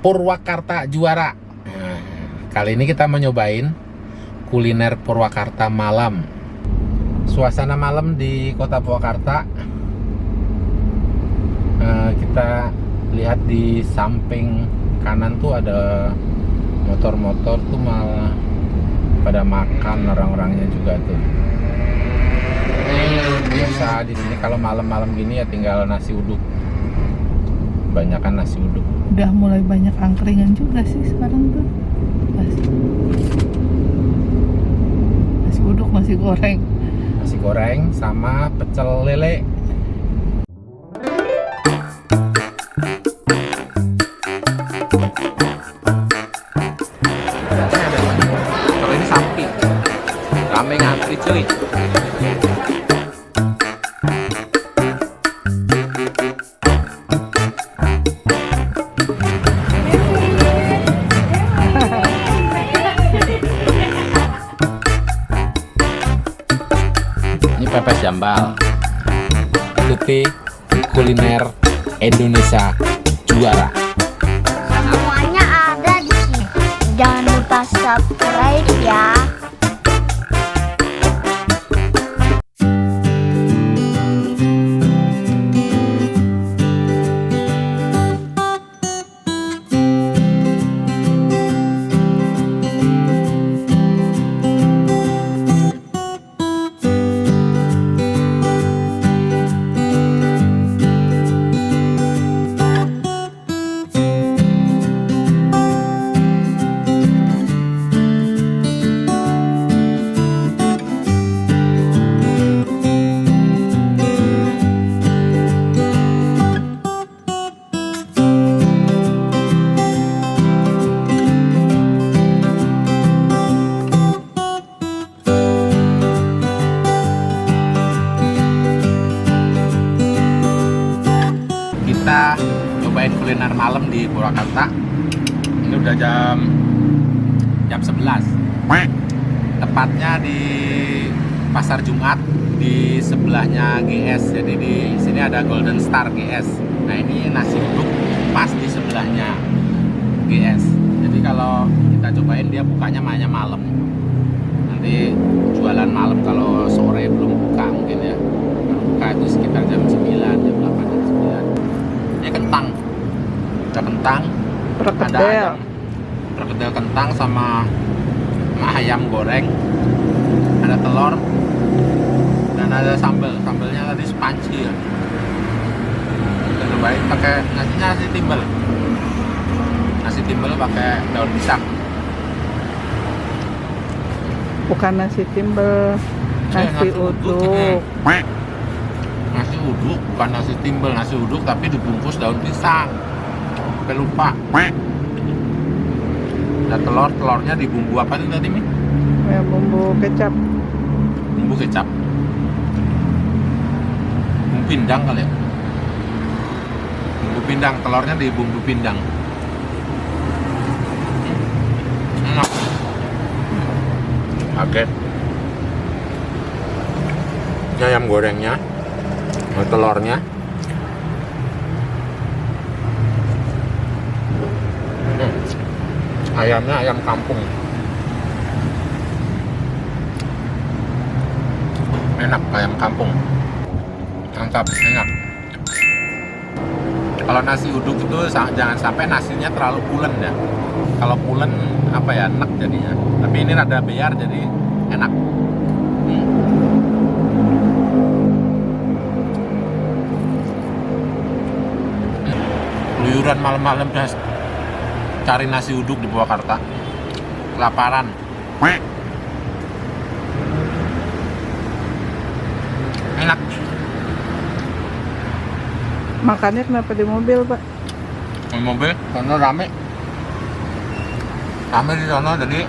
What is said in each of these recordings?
Purwakarta juara. Nah, kali ini kita mau nyobain kuliner Purwakarta malam. Suasana malam di kota Purwakarta. Kita lihat di samping kanan tuh ada motor-motor tuh malah pada makan, orang-orangnya juga tuh. Biasa di sini kalau malam-malam gini ya tinggal nasi uduk. Banyakan nasi uduk. Udah mulai banyak angkringan juga sih sekarang tuh. Nasi uduk, nasi goreng. Nasi goreng sama pecel lele. Kalau ini sapi. Rame ngantri cuy. Ini pepes jambal. Tuti kuliner Indonesia juara. Semuanya ada di sini. Jangan lupa subscribe ya. Kita cobain kuliner malam di Purwakarta. Ini udah jam 11. Tepatnya di Pasar Jumat di sebelahnya GS. Jadi di sini ada Golden Star GS. Nah, ini nasi uduk pas di sebelahnya GS. Jadi kalau kita cobain dia bukanya mainnya malam. Nanti jualan malam kalau sore belum buka mungkin ya. Buka itu sekitar jam 9, jam 8, jam 9. Ini kentang, ada kentang, ada ayam, perkedel kentang sama ayam goreng, ada telur, dan ada sambal. Sambalnya tadi spanci ya. Kita cobain pakai nasi timbel. Nasi timbel pakai daun pisang. Bukan nasi timbel, nasi uduk. Nasi uduk, bukan nasi timbel, nasi uduk tapi dibungkus daun pisang. Sampai lupa. Ada telurnya di bumbu apa nih tadi, Mi? Ya, bumbu kecap. Bumbu kecap. Bumbu pindang kali ya. Bumbu pindang, telurnya di bumbu pindang. Enak. Oke. Ini ayam gorengnya. Telurnya ayamnya ayam kampung, enak. Ayam kampung mantap, enak. Kalau nasi uduk itu jangan sampai nasinya terlalu pulen ya. Kalau pulen apa ya, enak jadinya. Tapi ini rada biar jadi enak. Luyuran malam-malam cari nasi uduk di Purwakarta. Kelaparan. Enak. Makannya kenapa di mobil, Pak? Di mobil, karena rame. Rame di sana, jadi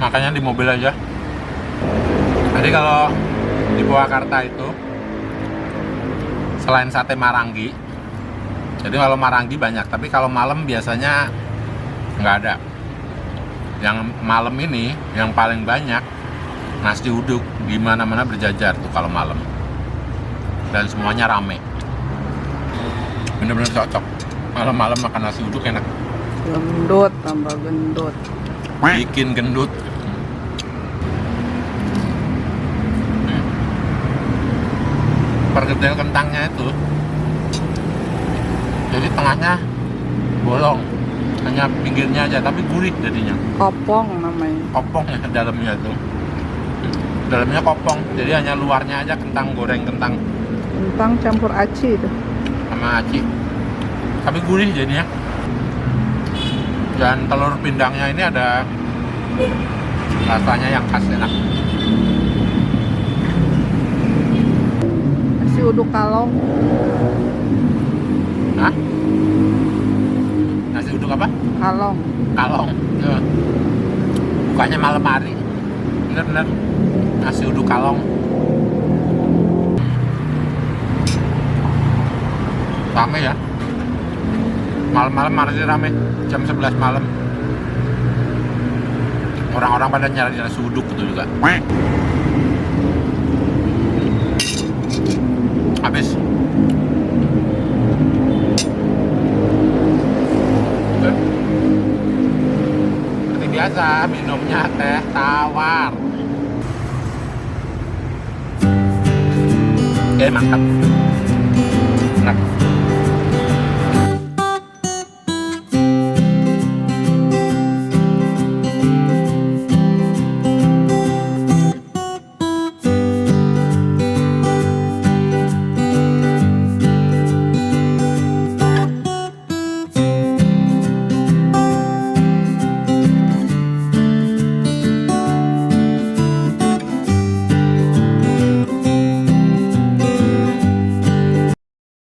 makanya di mobil aja. Jadi kalau di Purwakarta itu selain sate Marangi, jadi kalau Marangi banyak, tapi kalau malam biasanya nggak ada. Yang malam ini yang paling banyak nasi uduk, di mana-mana berjajar tuh kalau malam. Dan semuanya rame. Bener-bener cocok. Malam-malam makan nasi uduk enak. Gendut, tambah gendut. Bikin gendut. Perkedel kentangnya itu, jadi tengahnya bolong, hanya pinggirnya aja, tapi gurih jadinya. Kopong namanya. Kopong ya dalamnya tuh. Dalamnya kopong, jadi hanya luarnya aja kentang goreng kentang Kentang campur aci itu. sama aci. Tapi gurih jadinya. Dan telur pindangnya ini ada rasanya yang khas enak. Nasi uduk kalong. Hah? Nasi uduk apa? Kalong. Kalong. Ya. Bukannya malam hari. Bener-bener nasi uduk kalong. Rame ya. Malam-malam masih rame. Jam 11 malam. Orang-orang pada nyari nasi uduk gitu juga. Habis. Seperti biasa, minumnya teh tawar. Oke, mantap. Enak.